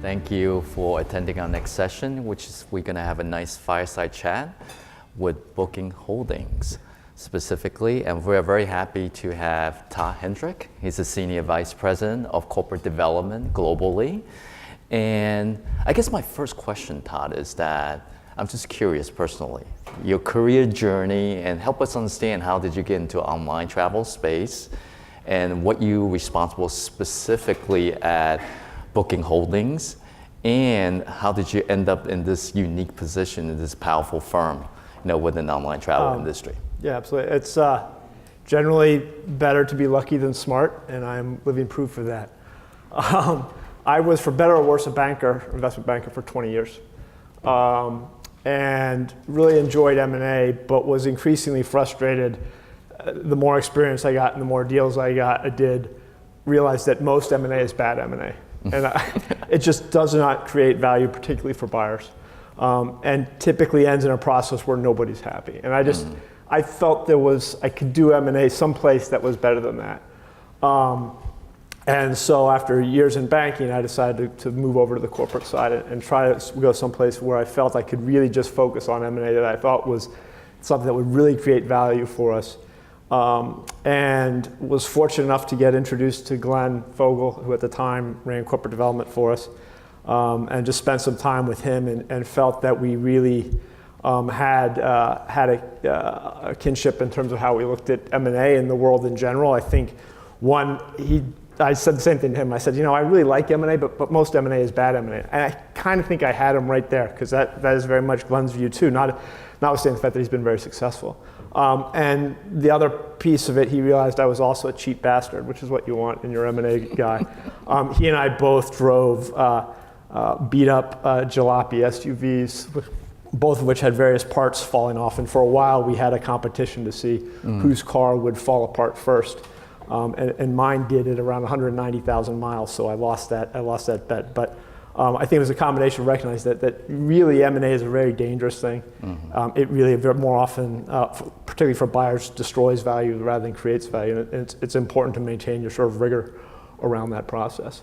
Thank you for attending our next session, which is we're going to have a nice fireside chat with Booking Holdings specifically. And we're very happy to have Todd Henrich. He's the Senior Vice President of Corporate Development globally. And I guess my first question, Todd, is that I'm just curious personally, your career journey, and help us understand how did you get into online travel space and what you were responsible specifically at Booking Holdings, and how did you end up in this unique position in this powerful firm, within the online travel industry? Yeah, absolutely. It's generally better to be lucky than smart, and I'm living proof of that. I was, for better or worse, a banker, investment banker for 20 years, and really enjoyed M&A, but was increasingly frustrated. The more experience I got and the more deals I got, I did realize that most M&A is bad M&A. And it just does not create value, particularly for buyers, and typically ends in a process where nobody's happy. And I felt I could do M&A someplace that was better than that. And so after years in banking, I decided to move over to the corporate side and try to go someplace where I felt I could really just focus on M&A that I thought was something that would really create value for us. And was fortunate enough to get introduced to Glenn Fogel, who at the time ran corporate development for us, and just spent some time with him and felt that we really had a kinship in terms of how we looked at M&A in the world in general. I think I said the same thing to him. I said, I really like M&A, but most M&A is bad M&A. And I kind of think I had him right there, because that is very much Glenn's view too, notwithstanding the fact that he's been very successful. And the other piece of it, he realized I was also a cheap bastard, which is what you want in your M&A guy. He and I both drove beat up jalopy SUVs, both of which had various parts falling off. And for a while, we had a competition to see whose car would fall apart first. And mine did at around 190,000 miles, so I lost that bet. But I think it was a combination of recognizing that really M&A is a very dangerous thing. It really more often, particularly for buyers, destroys value rather than creates value. And it's important to maintain your sort of rigor around that process.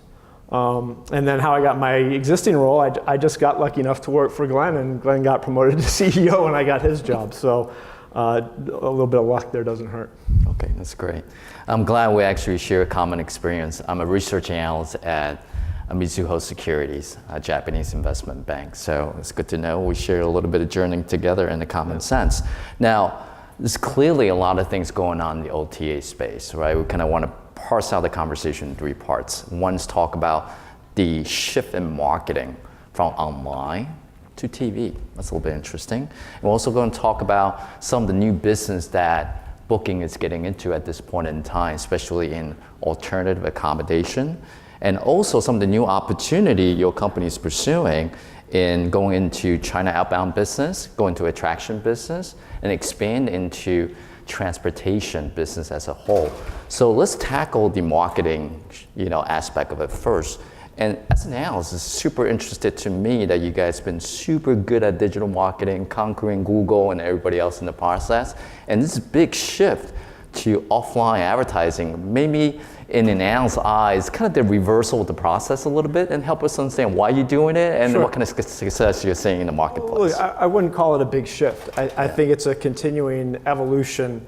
And then how I got my existing role, I just got lucky enough to work for Glenn, and Glenn got promoted to CEO and I got his job. So a little bit of luck there doesn't hurt. Okay, that's great. I'm glad we actually share a common experience. I'm a research analyst at Mizuho Securities, a Japanese investment bank. So it's good to know we share a little bit of journey together in a common sense. Now, there's clearly a lot of things going on in the OTA space, right? We kind of want to parse out the conversation in three parts. One is talk about the shift in marketing from online to TV. That's a little bit interesting. And we're also going to talk about some of the new business that Booking is getting into at this point in time, especially in alternative accommodation, and also some of the new opportunity your company is pursuing in going into China outbound business, going to attraction business, and expand into transportation business as a whole. So let's tackle the marketing, aspect of it first. And as an analyst, it's super interested to me that you guys have been super good at digital marketing, conquering Google and everybody else in the process. And this big shift to offline advertising, maybe in an analyst's eyes, kind of the reversal of the process a little bit, and help us understand why you're doing it and what kind of success you're seeing in the marketplace. Look, I wouldn't call it a big shift. I think it's a continuing evolution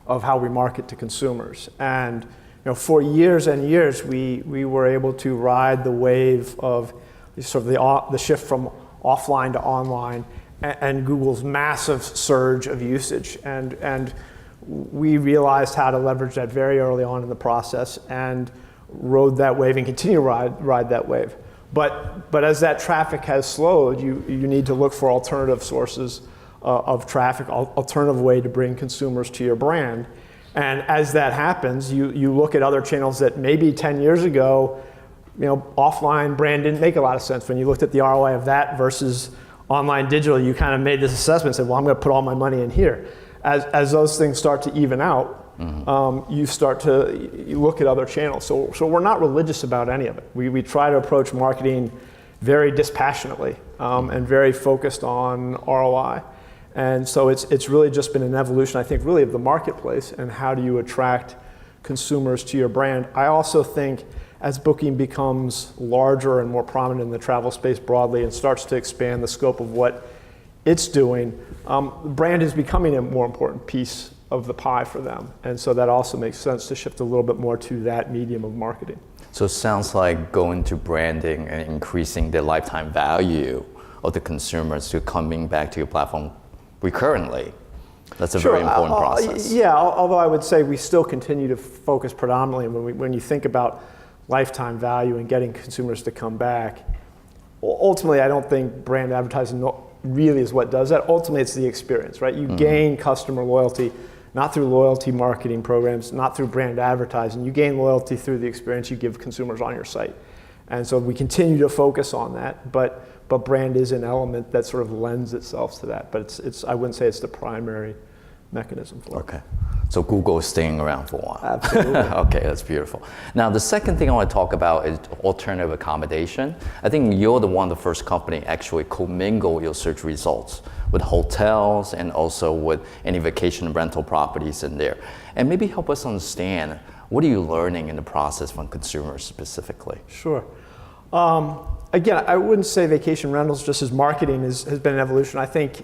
of how we market to consumers. And for years and years, we were able to ride the wave of sort of the shift from offline to online and Google's massive surge of usage. And we realized how to leverage that very early on in the process and rode that wave and continue to ride that wave. But as that traffic has slowed, you need to look for alternative sources of traffic, alternative way to bring consumers to your brand. And as that happens, you look at other channels that maybe 10 years ago, offline brand didn't make a lot of sense. When you looked at the ROI of that versus online digital, you kind of made this assessment and said, well, I'm going to put all my money in here. As those things start to even out, you start to look at other channels. So we're not religious about any of it. We try to approach marketing very dispassionately and very focused on ROI. And so it's really just been an evolution, I think, really of the marketplace and how do you attract consumers to your brand. I also think as Booking becomes larger and more prominent in the travel space broadly and starts to expand the scope of what it's doing, brand is becoming a more important piece of the pie for them. And so that also makes sense to shift a little bit more to that medium of marketing. So it sounds like going to branding and increasing the lifetime value of the consumers to coming back to your platform recurrently. That's a very important process. Yeah, although I would say we still continue to focus predominantly when you think about lifetime value and getting consumers to come back. Ultimately, I don't think brand advertising really is what does that. Ultimately, it's the experience, right? You gain customer loyalty not through loyalty marketing programs, not through brand advertising. You gain loyalty through the experience you give consumers on your site. And so we continue to focus on that, but brand is an element that sort of lends itself to that. But it's I wouldn't say it's the primary mechanism for it. Okay. So Google is staying around for a while. Absolutely. Okay, that's beautiful. Now, the second thing I want to talk about is alternative accommodation. I think you're the one of the first company actually commingle your search results with hotels and also with any vacation rental properties in there. And maybe help us understand, what are you learning in the process from consumers specifically? Sure. Again, I wouldn't say vacation rentals just as marketing has been an evolution. I think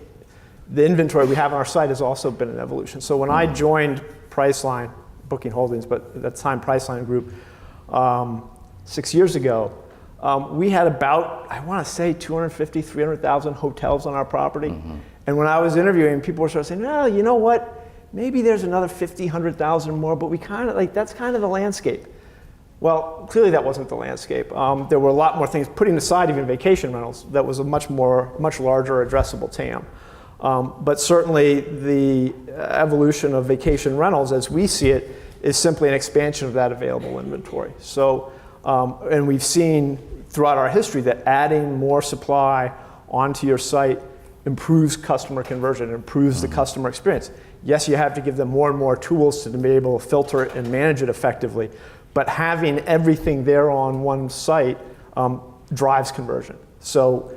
the inventory we have on our site has also been an evolution. So when I joined Priceline, Booking Holdings, but at that time Priceline Group, 6 years ago, we had about, I want to say 250, 300,000 hotels on our property. And when I was interviewing, people were sort of saying, well, you know what, maybe there's another 50, 100,000 more, but we kind of like, that's kind of the landscape. Well, clearly that wasn't the landscape. There were a lot more things, putting aside even vacation rentals, that was a much larger addressable TAM. But certainly the evolution of vacation rentals, as we see it, is simply an expansion of that available inventory. So, and we've seen throughout our history that adding more supply onto your site improves customer conversion, improves the customer experience. Yes, you have to give them more and more tools to be able to filter it and manage it effectively, but having everything there on one site drives conversion. So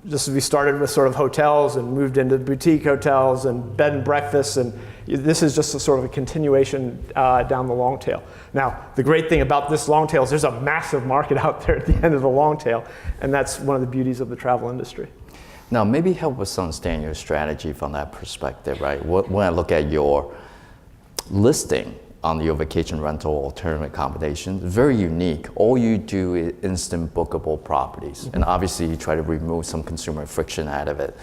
just as we started with sort of hotels and moved into boutique hotels and bed and breakfasts, and this is just a sort of a continuation down the long tail. Now, the great thing about this long tail is there's a massive market out there at the end of the long tail, and that's one of the beauties of the travel industry. Now, maybe help us understand your strategy from that perspective, right? When I look at your listing on your vacation rental alternative accommodation, very unique. All you do is instant bookable properties. And obviously you try to remove some consumer friction out of it.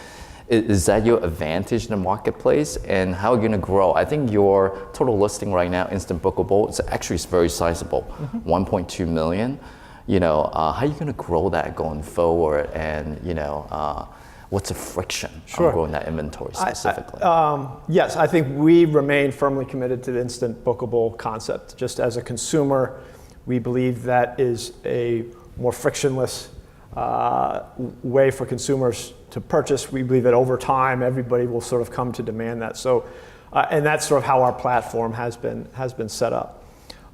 Is that your advantage in the marketplace? And how are you gonna grow? I think your total listing right now, instant bookable, it's actually very sizable, 1.2 million. You know, how are you gonna grow that going forward? And you know, what's the friction on growing that inventory specifically? Yes, I think we remain firmly committed to the instant bookable concept. Just as a consumer, we believe that is a more frictionless way for consumers to purchase. We believe that over time, everybody will sort of come to demand that. So, and that's sort of how our platform has been set up.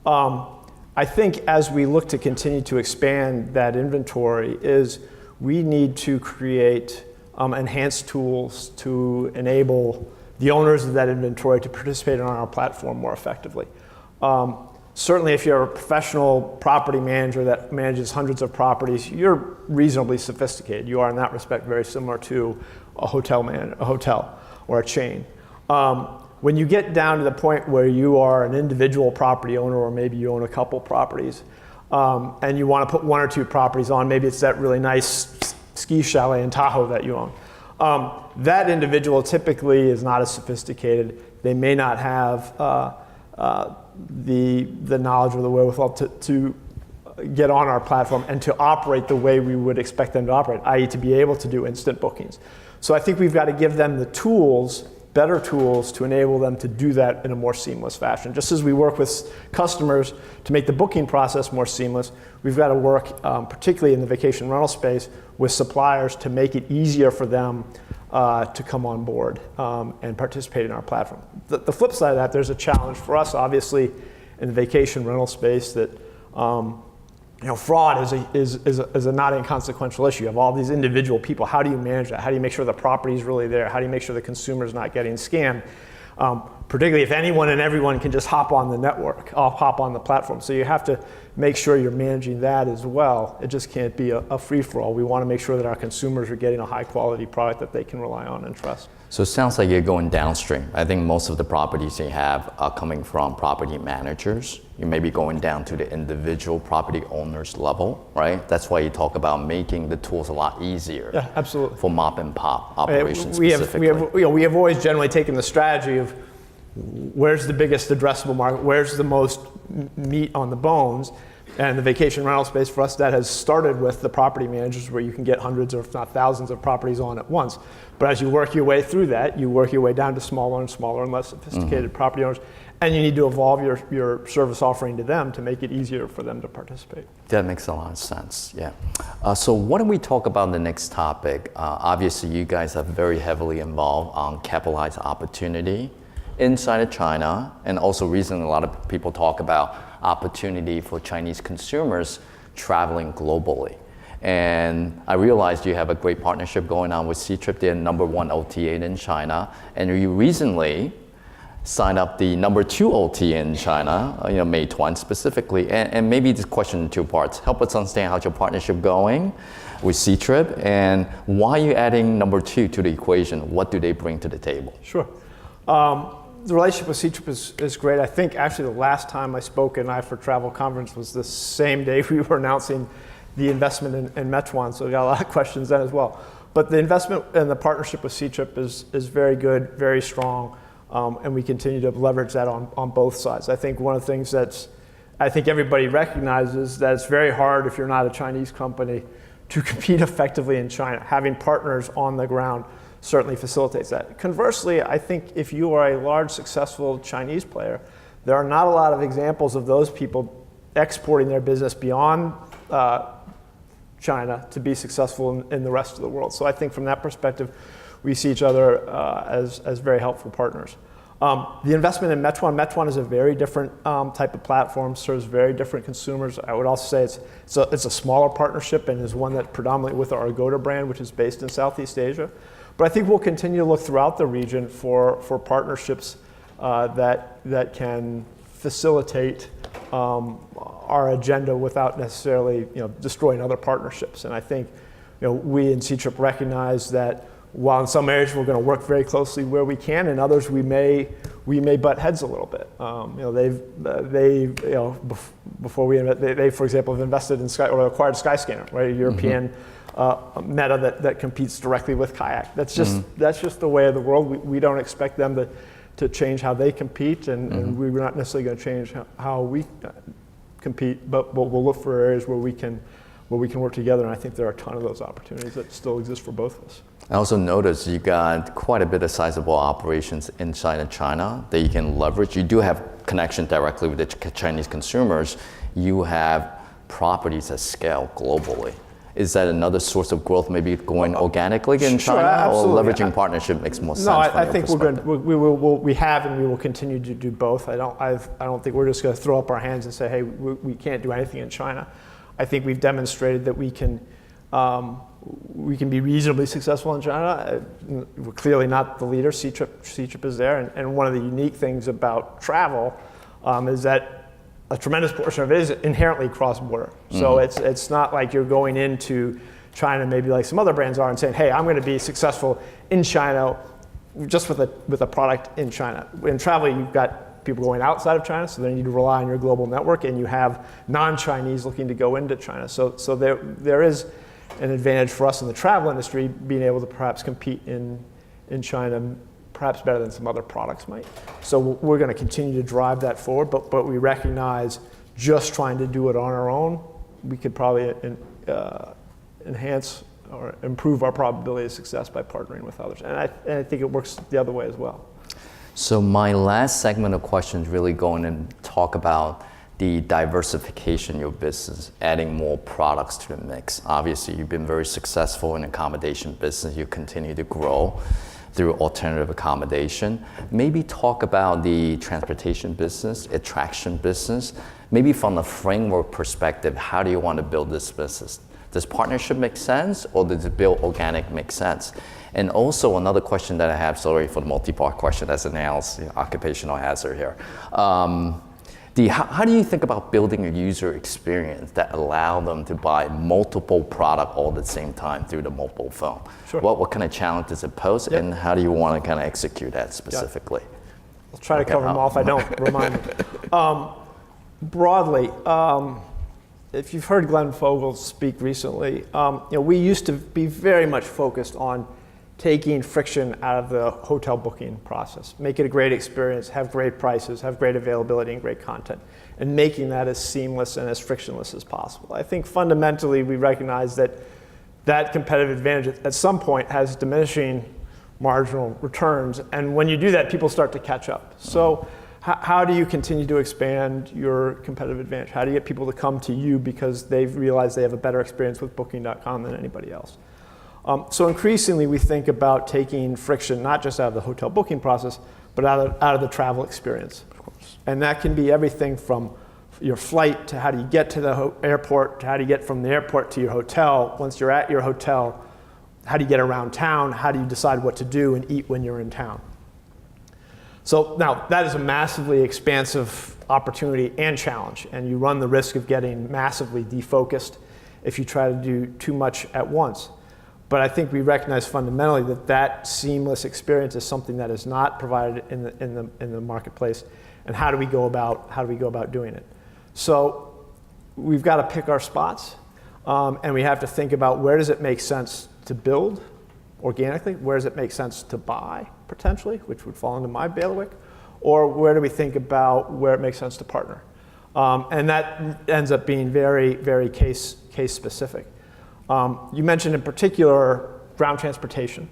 I think as we look to continue to expand that inventory, is we need to create enhanced tools to enable the owners of that inventory to participate on our platform more effectively. Certainly if you're a professional property manager that manages hundreds of properties, you're reasonably sophisticated. You are in that respect very similar to a hotel or a chain. When you get down to the point where you are an individual property owner, or maybe you own a couple properties, and you want to put one or two properties on, maybe it's that really nice ski chalet in Tahoe that you own. That individual typically is not as sophisticated. They may not have the knowledge or the wherewithal to get on our platform and to operate the way we would expect them to operate, i.e. to be able to do instant bookings. So I think we've got to give them the tools, better tools, to enable them to do that in a more seamless fashion. Just as we work with customers to make the booking process more seamless, we've got to work, particularly in the vacation rental space, with suppliers to make it easier for them to come on board and participate in our platform. The flip side of that, there's a challenge for us, obviously, in the vacation rental space that fraud is a not inconsequential issue. You have all these individual people. How do you manage that? How do you make sure the property is really there? How do you make sure the consumer is not getting scammed? particularly if anyone and everyone can just hop on the network, hop on the platform. So you have to make sure you're managing that as well. It just can't be a free-for-all. We want to make sure that our consumers are getting a high-quality product that they can rely on and trust. So it sounds like you're going downstream. I think most of the properties you have are coming from property managers. You may be going down to the individual property owners level, right? That's why you talk about making the tools a lot easier. Yeah, absolutely. For mop and pop operations we specifically. We have always generally taken the strategy of where's the biggest addressable market, where's the most meat on the bones, and the vacation rental space for us, that has started with the property managers, where you can get hundreds or if not thousands of properties on at once. But as you work your way through that, you work your way down to smaller and smaller and less sophisticated property owners, and you need to evolve your service offering to them to make it easier for them to participate. That makes a lot of sense, yeah. So why don't we talk about the next topic? Obviously, you guys are very heavily involved on capitalized opportunity inside of China, and also recently a lot of people talk about opportunity for Chinese consumers traveling globally. And I realized you have a great partnership going on with Ctrip, they're #1 OTA in China, and you recently signed up the #2 OTA in China, Meituan specifically. And maybe this question in two parts. Help us understand how's your partnership going with Ctrip, and why are you adding #2 to the equation? What do they bring to the table? Sure. The relationship with Ctrip is great. I think actually the last time I spoke at an i4Travel conference was the same day we were announcing the investment in Meituan, so we got a lot of questions then as well. But the investment and the partnership with Ctrip is very good, very strong, and we continue to leverage that on both sides. I think one of the things I think everybody recognizes that it's very hard if you're not a Chinese company to compete effectively in China. Having partners on the ground certainly facilitates that. Conversely, I think if you are a large, successful Chinese player, there are not a lot of examples of those people exporting their business beyond China to be successful in the rest of the world. So I think from that perspective, we see each other as very helpful partners. The investment in Meituan is a very different type of platform, serves very different consumers. I would also say it's a smaller partnership and is one that predominantly with our Agoda brand, which is based in Southeast Asia. But I think we'll continue to look throughout the region for partnerships that can facilitate our agenda without necessarily destroying other partnerships. And I think we in Ctrip recognize that while in some areas we're going to work very closely where we can, in others we may butt heads a little bit. Before they for example have invested in acquired Skyscanner, right? A European meta that competes directly with Kayak. That's just the way of the world. We don't expect them to change how they compete, and we're not necessarily going to change how we compete, but we'll look for areas where we can work together, and I think there are a ton of those opportunities that still exist for both of us. I also noticed you got quite a bit of sizable operations inside of China that you can leverage. You do have connection directly with the Chinese consumers. You have properties at scale globally. Is that another source of growth, maybe going organically in China, absolutely. Or leveraging partnership makes more sense? No, I think we have and we will continue to do both. I don't think we're just going to throw up our hands and say, hey, we can't do anything in China. I think we've demonstrated that we can be reasonably successful in China. We're clearly not the leader. Ctrip is there, and one of the unique things about travel is that a tremendous portion of it is inherently cross-border. So it's not like you're going into China, maybe like some other brands are, and saying, hey, I'm going to be successful in China just with a product in China. In travel, you've got people going outside of China, so they need to rely on your global network, and you have non-Chinese looking to go into China. So there is an advantage for us in the travel industry being able to perhaps compete in China perhaps better than some other products might. So we're going to continue to drive that forward, but we recognize just trying to do it on our own, we could probably enhance or improve our probability of success by partnering with others. And I think it works the other way as well. So my last segment of questions really going and talk about the diversification of your business, adding more products to the mix. Obviously, you've been very successful in accommodation business. You continue to grow through alternative accommodation. Maybe talk about the transportation business, attraction business. Maybe from a framework perspective, how do you want to build this business? Does partnership make sense, or does it build organic make sense? And also another question that I have, sorry for the multi-part question as an analyst, occupational hazard here. How do you think about building a user experience that allow them to buy multiple product all at the same time through the mobile phone? Sure. What kind of challenge does it pose, and how do you want to kind of execute that specifically? I'll try to cover them all. If I don't, remind me. Broadly, if you've heard Glenn Fogel speak recently, we used to be very much focused on taking friction out of the hotel booking process, make it a great experience, have great prices, have great availability and great content, and making that as seamless and as frictionless as possible. I think fundamentally we recognize that that competitive advantage at some point has diminishing marginal returns, and when you do that, people start to catch up. So how do you continue to expand your competitive advantage? How do you get people to come to you because they've realized they have a better experience with Booking.com than anybody else? So increasingly, we think about taking friction not just out of the hotel booking process, but out of the travel experience. Of course. And that can be everything from your flight to how do you get to the airport, to how do you get from the airport to your hotel. Once you're at your hotel, how do you get around town? How do you decide what to do and eat when you're in town? So now, that is a massively expansive opportunity and challenge, and you run the risk of getting massively defocused if you try to do too much at once. But I think we recognize fundamentally that that seamless experience is something that is not provided in the marketplace. And how do we go about doing it? So we've got to pick our spots, and we have to think about where does it make sense to build organically, where does it make sense to buy potentially, which would fall into my bailiwick, or where do we think about where it makes sense to partner? And that ends up being very, very case specific. You mentioned in particular ground transportation.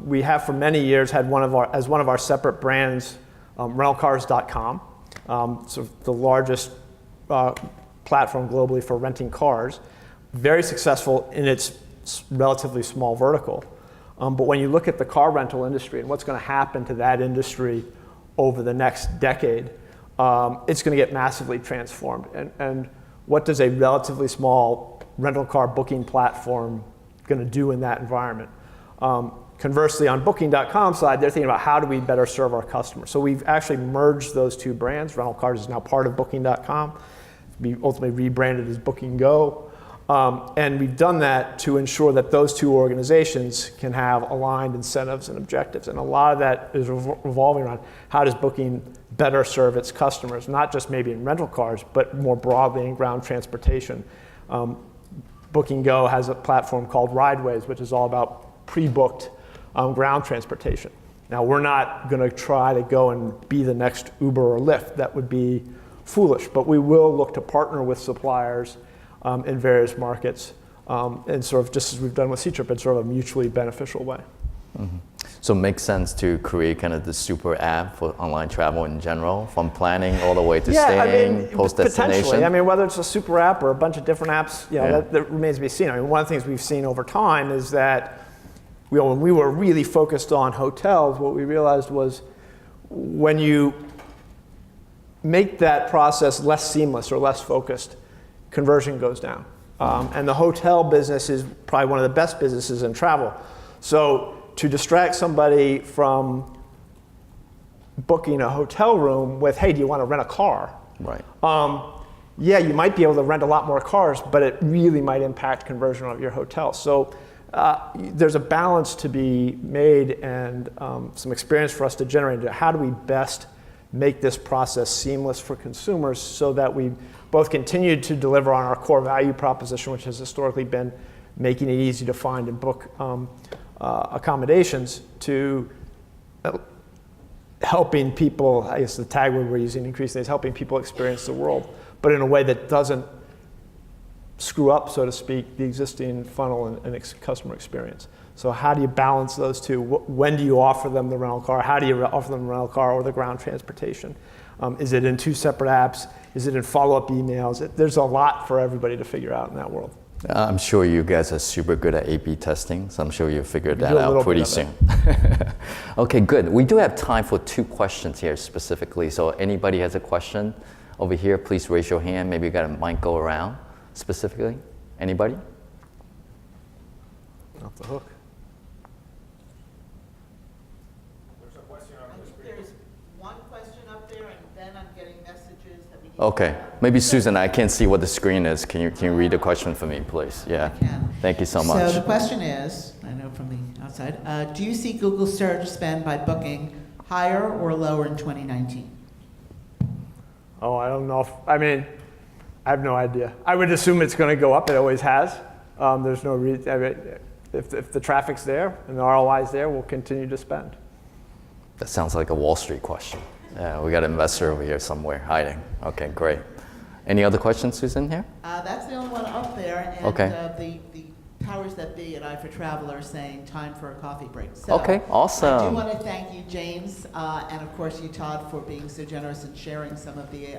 We have for many years had one of our separate brands, rentalcars.com, sort of the largest platform globally for renting cars, very successful in its relatively small vertical. But when you look at the car rental industry and what's going to happen to that industry over the next decade, it's going to get massively transformed. And what does a relatively small rental car booking platform going to do in that environment? Conversely, on Booking.com side, they're thinking about how do we better serve our customers. So we've actually merged those two brands. Rental Cars is now part of Booking.com. We ultimately rebranded as Booking Go. And we've done that to ensure that those two organizations can have aligned incentives and objectives. And a lot of that is revolving around how does Booking better serve its customers, not just maybe in rental cars, but more broadly in ground transportation. Booking Go has a platform called Rideways, which is all about pre-booked ground transportation. Now, we're not going to try to go and be the next Uber or Lyft. That would be foolish, but we will look to partner with suppliers in various markets, and sort of just as we've done with C-Trip in sort of a mutually beneficial way. Mm-hmm. So it makes sense to create kind of the super app for online travel in general, from planning all the way to staying, post-destination? Potentially. I mean, whether it's a super app or a bunch of different apps, that remains to be seen. I mean, one of the things we've seen over time is that when we were really focused on hotels, what we realized was when you make that process less seamless or less focused, conversion goes down. And the hotel business is probably one of the best businesses in travel. So to distract somebody from booking a hotel room with, hey, do you want to rent a car? Right. Yeah, you might be able to rent a lot more cars, but it really might impact conversion of your hotel. So there's a balance to be made and some experience for us to generate. How do we best make this process seamless for consumers so that we both continue to deliver on our core value proposition, which has historically been making it easy to find and book accommodations, to helping people, I guess the tag word we're using increasingly is helping people experience the world, but in a way that doesn't screw up, so to speak, the existing funnel and customer experience. So how do you balance those two? When do you offer them the rental car? How do you offer them the rental car or the ground transportation? Is it in two separate apps? Is it in follow-up emails? There's a lot for everybody to figure out in that world. I'm sure you guys are super good at A/B testing, so I'm sure you'll figure that out pretty soon. Okay, good. We do have time for 2 questions here specifically. So anybody has a question over here, please raise your hand. Maybe you got a mic go around specifically. Anybody? Off the hook. I think there's one question up there, and then I'm getting messages that we need. Okay, maybe Susan, I can't see what the screen is. Can you read the question for me, please? Yeah. I can. Thank you so much. So the question is, I know from the outside, do you see Google search spend by booking higher or lower in 2019? Oh, I don't know. I have no idea. I would assume it's going to go up. It always has. There's no reason. If the traffic's there and the ROI is there, we'll continue to spend. That sounds like a Wall Street question. Yeah, we got an investor over here somewhere hiding. Okay, great. Any other questions, Susan, here? That's the only one up there, and Okay. the powers that be at I4Travel are saying time for a coffee break. So Okay, awesome. I do want to thank you, James, and of course you, Todd, for being so generous and sharing some of the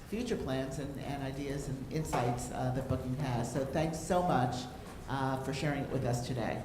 future plans and ideas and insights that Booking has. So thanks so much for sharing it with us today.